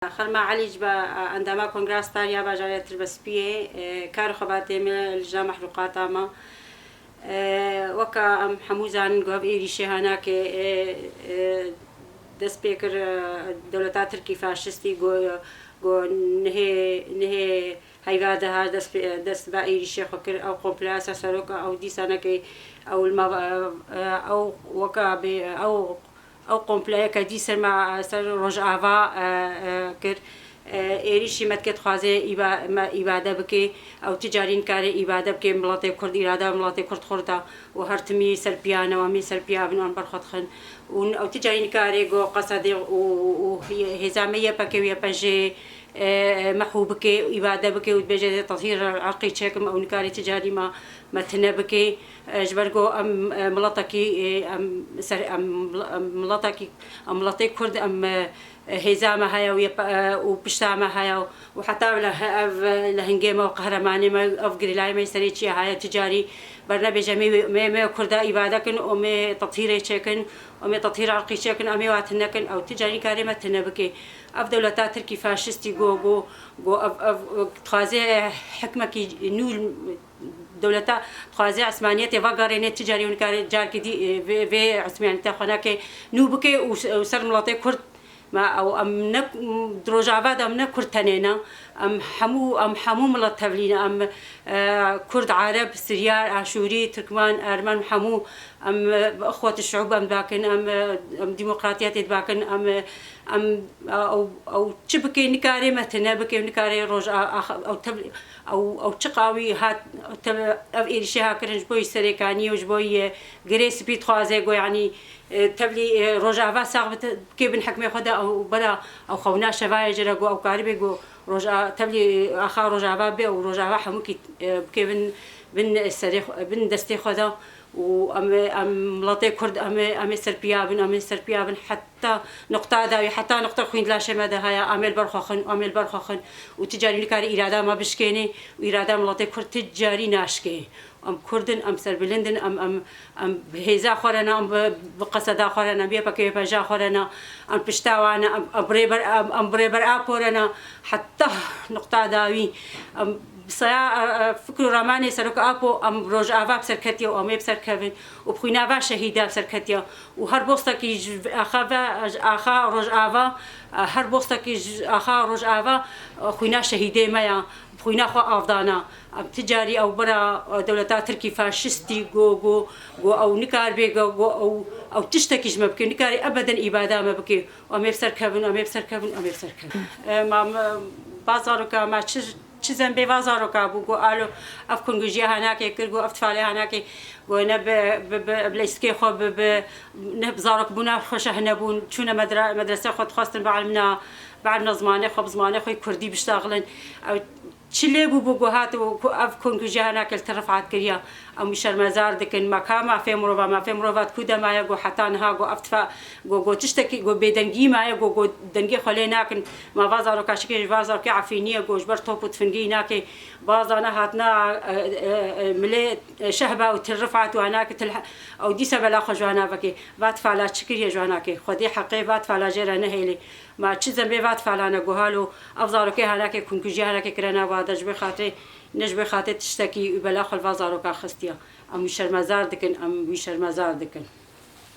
Xerma Alî ji endama kongrastariya bajarê Tirabespiyê kar xebatê me li ja mehruqata me weka em hemû zanin got êrîşê henakê dest pê kir dewleta Tirkî faşistî got nihê heyva daha dest bi êrîşê xwe kir ew komplasa seroka ew dîsanekê ew weka ew kompleyeke dî ser Rojava kir êrîşî me dike dixwaze îbade bike ew ti carî nikare îbade bike miletê Kurd îrada miletê Kurd xwe da û her timî serpiyan ew em ê serpiya bin an berxwe dixin û ew ti carî nikare got qesedê û hêzame yepekê û yepejê محو بكي إبادة بكي وتبجي تطهير عرقي تشكم أو نكاري تجاري ما تنبكي جبرجو أم ملطكي أم ملطكي أم ملطي كرد أم هزامة هيا وبشتامة هيا وحتى لهنجمة وقهرماني ما أفقر لاي ما يسري شيء هيا تجاري برنا بجميع ما كردا إبادة كن أم تطهير تشكن أم تطهير عرقي تشكن أم واتنكن أو تجاري كارمة تنبكي أف دولتا تركي فاشستي جو تخازي حكمة كي نول دولتا تخازي عثمانية تفقرينة تجاري ونكار جار كدي في عثمانية تخناك نوبكي وسر ملاطي كرد ما أو أم نك روجافا أم نكرد تنينا أم حمو ملط تبلينا أم كرد عرب سريار عاشوري تركمان أرمان حمو أم أخوة الشعوب أم باكن أم ديمقراطيات باكن أو تشبكي نكاري مثلا بكي نكاري روج أو تشقاوي هات أو إيرشي هاكرنج بوي سريكاني وجبوي جريس بيتخوازي جو يعني تبلي روجافا صاغبت كي بنحكمي خدا أو بلا أو خونا شفاي جرجو أو كاربي جو رجع تبلي آخر رجعوا بي أو رجعوا حموكي بكي بن دستي خدا وأم ملاطي كرد أم سربيا بن حتى نقطة ذا حتى نقطة خوين لا شيء ماذا هيا أمل برخخن وتجاري نكاري إرادة ما بشكيني وإرادة ملاطي كرد تجاري ناشكي أم كردن أم سربلندن أم بهزا خورنا أم بقصدا خورنا بيبكي بجا خورنا أم بشتاوانا أم بريبر أبورنا حتى نقطة داوي أم بصيا فكر رماني سرك أبو أم روجافا بسركتيا وأم بسركبن وبخوينا شهيدا بسركتيا وهر بوستكي أخا روجافا هر بوستكي أخا روجافا خوينا شهيدة مايا خوينا خو avdana تجاري أو برا دولتا تركي فاشستي جو أو نكار بي جو أو تشتكي جم بكي نكاري أبدا إبادة ما بكي وأم بسركبن ما بازارك ما چیزم به بازار که بگو آلو افکن گویی هناکی کرد گو افتفالی هناکی گو نب بلیسکی خوب نب زارک بونا خوشه نبون چون مدرسه خود خواستن بعلمنا زمانه خوب زمانه خوی کردی بشتغلن چلی بگو هات و افکن گویی هناکی الترفعات کریا أم شرمزار دكن مكان ما في مروفات كودا ما يجو حتى نها جو أفتفا جو تشتكي جو بدنجي ما يجو دنجي خلينا كن ما بازارو كاشكي بازار كعفينية جو جبر توب وتفنجينا كي بازارنا هاتنا ملء شهبة وترفعت وهناك أو دي سبلا خجوانا بكي بات فعلا شكرية جوانا كي خدي حقي بات فعلا جرا نهيلي ما تشزم بات فعلا نجوهالو أفضل كي هناك كن كجي هناك كرنا وهذا جبر خاطري نجبر خاطر تشتكي بلاخ الفازارو كاخستيا أم شرمزار دكن